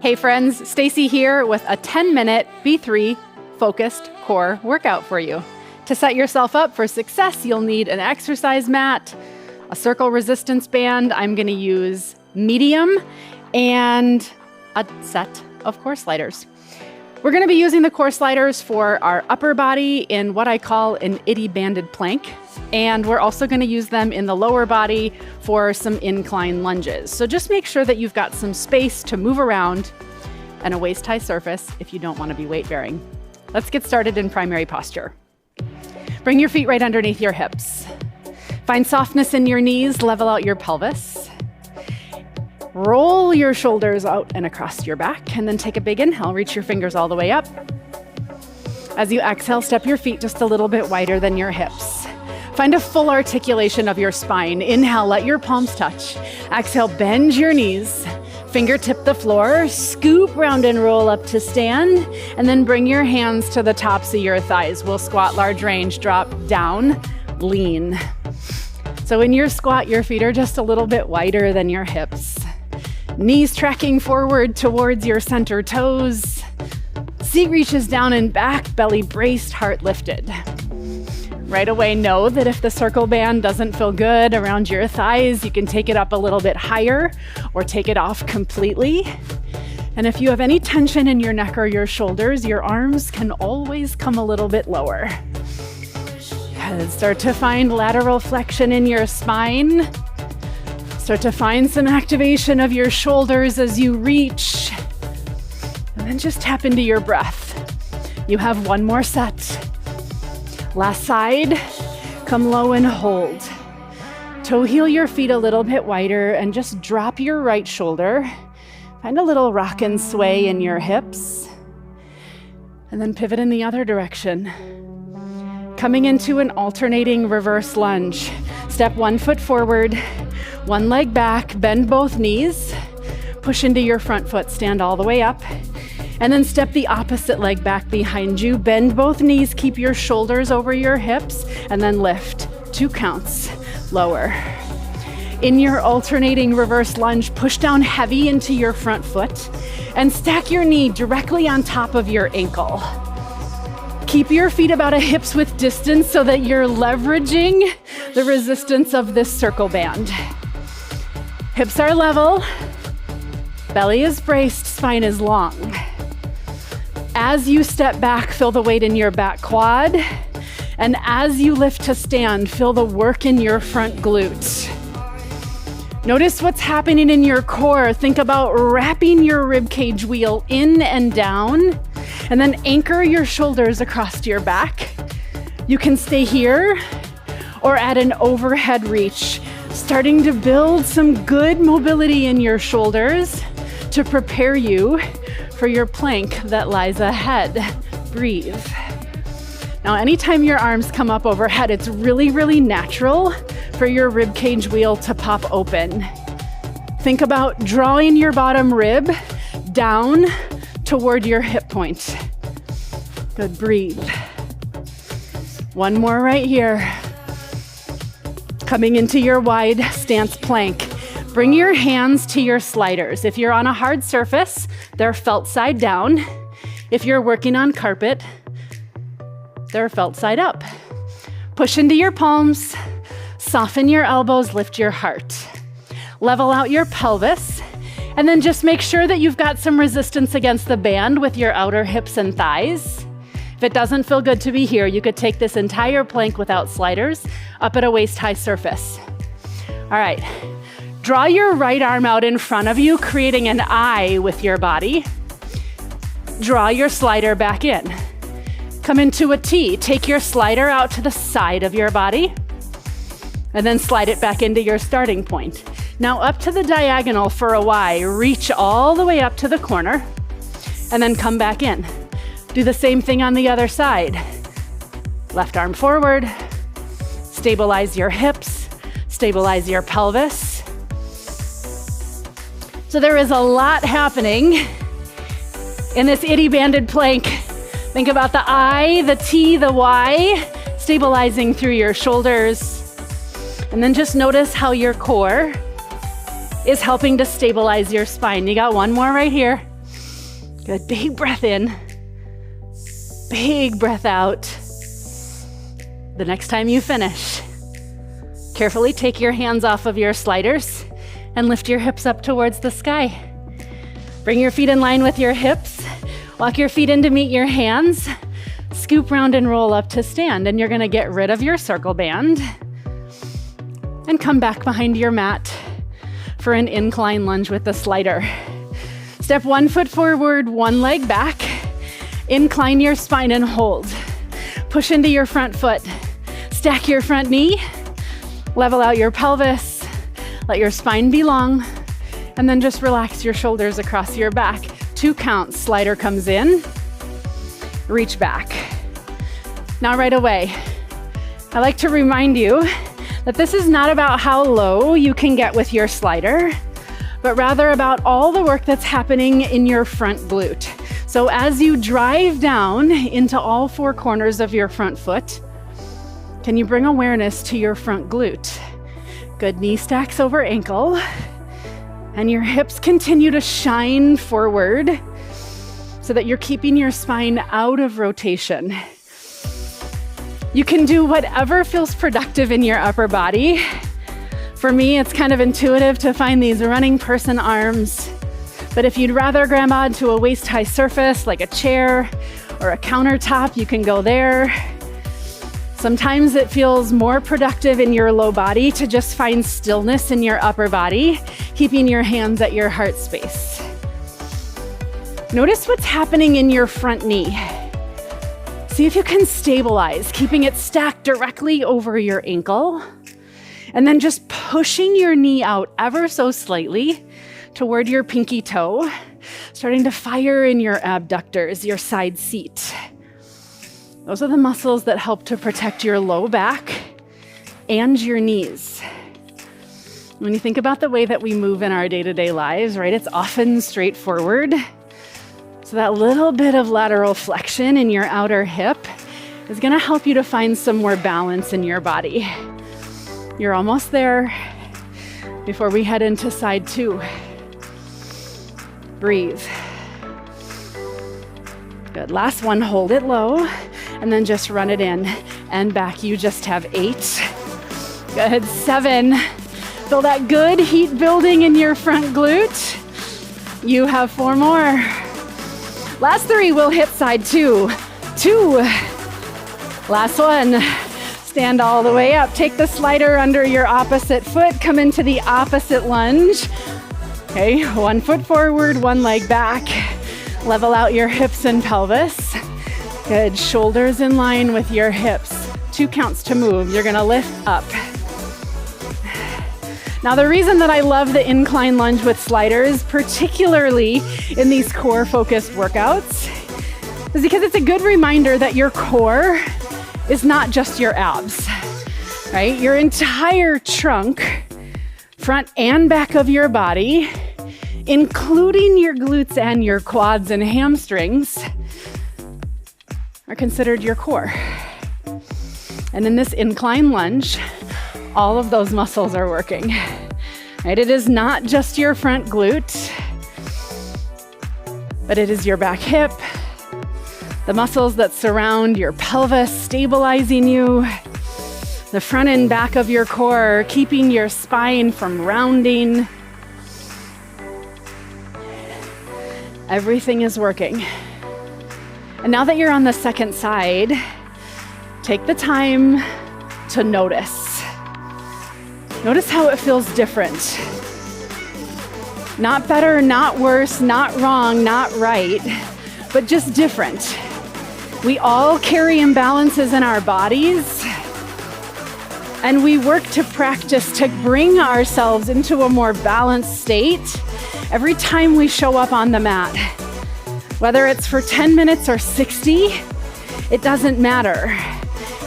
Hey friends, Stacy here with a 10-minute B3 focused core workout for you. To set yourself up for success, you'll need an exercise mat, a circle resistance band. I'm going to use medium, and a set of core sliders. We're going to be using the core sliders for our upper body in what I call an itty-banded plank. And we're also going to use them in the lower body for some incline lunges. So just make sure that you've got some space to move around and a waist-high surface if you don't want to be weight-bearing. Let's get started in primary posture. Bring your feet right underneath your hips. Find softness in your knees, level out your pelvis. Roll your shoulders out and across your back, and then take a big inhale. Reach your fingers all the way up. As you exhale, step your feet just a little bit wider than your hips. Find a full articulation of your spine. Inhale, let your palms touch. Exhale, bend your knees. Fingertip the floor, scoop round and roll up to stand, and then bring your hands to the tops of your thighs. We'll squat large range, drop down, lean. So in your squat, your feet are just a little bit wider than your hips. Knees tracking forward towards your center toes. Seat reaches down and back, belly braced, heart lifted. Right away, know that if the circle band doesn't feel good around your thighs, you can take it up a little bit higher or take it off completely. And if you have any tension in your neck or your shoulders, your arms can always come a little bit lower. Good. Start to find lateral flexion in your spine. Start to find some activation of your shoulders as you reach. And then just tap into your breath. You have one more set. Last side, come low and hold. Toe heel your feet a little bit wider and just drop your right shoulder. Find a little rock and sway in your hips. And then pivot in the other direction. Coming into an alternating reverse lunge. Step one foot forward, one leg back, bend both knees. Push into your front foot, stand all the way up. And then step the opposite leg back behind you. Bend both knees, keep your shoulders over your hips, and then lift. 2 counts, lower. In your alternating reverse lunge, push down heavy into your front foot and stack your knee directly on top of your ankle. Keep your feet about a hips width distance so that you're leveraging the resistance of this circle band. Hips are level, belly is braced, spine is long. As you step back, feel the weight in your back quad. And as you lift to stand, feel the work in your front glute. Notice what's happening in your core. Think about wrapping your ribcage wheel in and down, and then anchor your shoulders across your back. You can stay here or add an overhead reach, starting to build some good mobility in your shoulders to prepare you for your plank that lies ahead. Breathe. Now, anytime your arms come up overhead, it's really, really natural for your ribcage wheel to pop open. Think about drawing your bottom rib down toward your hip point. Good, breathe. One more right here. Coming into your wide stance plank. Bring your hands to your sliders. If you're on a hard surface, they're felt side down. If you're working on carpet, they're felt side up. Push into your palms, soften your elbows, lift your heart. Level out your pelvis, and then just make sure that you've got some resistance against the band with your outer hips and thighs. If it doesn't feel good to be here, you could take this entire plank without sliders up at a waist-high surface. All right. Draw your right arm out in front of you, creating an I with your body. Draw your slider back in. Come into a T. Take your slider out to the side of your body, and then slide it back into your starting point. Now up to the diagonal for a Y. Reach all the way up to the corner, and then come back in. Do the same thing on the other side. Left arm forward. Stabilize your hips. Stabilize your pelvis. So there is a lot happening in this itty-banded plank. Think about the I, the T, the Y, stabilizing through your shoulders. And then just notice how your core is helping to stabilize your spine. You got one more right here. Good, big breath in. Big breath out. The next time you finish, carefully take your hands off of your sliders and lift your hips up towards the sky. Bring your feet in line with your hips. Walk your feet in to meet your hands. Scoop round and roll up to stand, and you're gonna get rid of your circle band and come back behind your mat for an incline lunge with the slider. Step 1 foot forward, 1 leg back. Incline your spine and hold. Push into your front foot. Stack your front knee. Level out your pelvis. Let your spine be long. And then just relax your shoulders across your back. 2 counts. Slider comes in. Reach back. Now right away, I like to remind you that this is not about how low you can get with your slider, but rather about all the work that's happening in your front glute. So as you drive down into all 4 corners of your front foot, can you bring awareness to your front glute? Good, knee stacks over ankle, and your hips continue to shine forward so that you're keeping your spine out of rotation. You can do whatever feels productive in your upper body. For me, it's kind of intuitive to find these running person arms. But if you'd rather grab onto a waist-high surface like a chair or a countertop, you can go there. Sometimes it feels more productive in your low body to just find stillness in your upper body, keeping your hands at your heart space. Notice what's happening in your front knee. See if you can stabilize, keeping it stacked directly over your ankle, and then just pushing your knee out ever so slightly toward your pinky toe, starting to fire in your abductors, your side seat. Those are the muscles that help to protect your low back and your knees. When you think about the way that we move in our day-to-day lives, right, it's often straightforward. So that little bit of lateral flexion in your outer hip is gonna help you to find some more balance in your body. You're almost there before we head into side 2. Breathe. Good, last one, hold it low, and then just run it in and back. You just have 8. Good, 7. Feel that good heat building in your front glute. You have 4 more. Last 3, we'll hit side 2. 2. Last one. Stand all the way up. Take the slider under your opposite foot. Come into the opposite lunge. Okay, 1 foot forward, 1 leg back. Level out your hips and pelvis. Good, shoulders in line with your hips. 2 counts to move. You're gonna lift up. Now, the reason that I love the incline lunge with sliders, particularly in these core-focused workouts, is because it's a good reminder that your core is not just your abs, right? Your entire trunk, front and back of your body, including your glutes and your quads and hamstrings, are considered your core. And in this incline lunge, all of those muscles are working, right? It is not just your front glute, but it is your back hip, the muscles that surround your pelvis, stabilizing you, the front and back of your core, keeping your spine from rounding. Everything is working. And now that you're on the second side, take the time to notice. Notice how it feels different. Not better, not worse, not wrong, not right, but just different. We all carry imbalances in our bodies, and we work to practice to bring ourselves into a more balanced state every time we show up on the mat. Whether it's for 10 minutes or 60, it doesn't matter.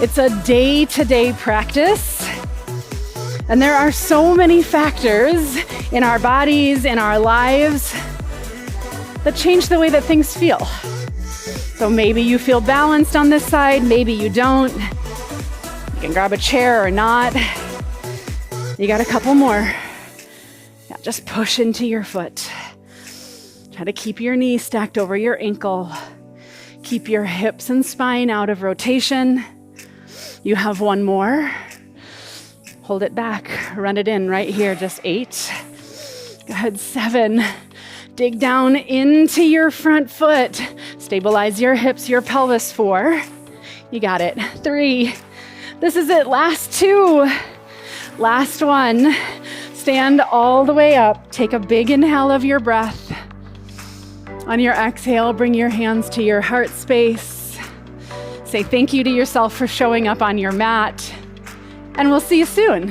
It's a day-to-day practice. And there are so many factors in our bodies, in our lives, that change the way that things feel. So maybe you feel balanced on this side, maybe you don't. You can grab a chair or not. You got a couple more. Yeah, just push into your foot. Try to keep your knee stacked over your ankle. Keep your hips and spine out of rotation. You have one more. Hold it back. Run it in right here. Just 8. Good. 7. Dig down into your front foot. Stabilize your hips, your pelvis. 4. You got it. 3. This is it. Last 2. Last one. Stand all the way up. Take a big inhale of your breath. On your exhale, bring your hands to your heart space. Say thank you to yourself for showing up on your mat. And we'll see you soon.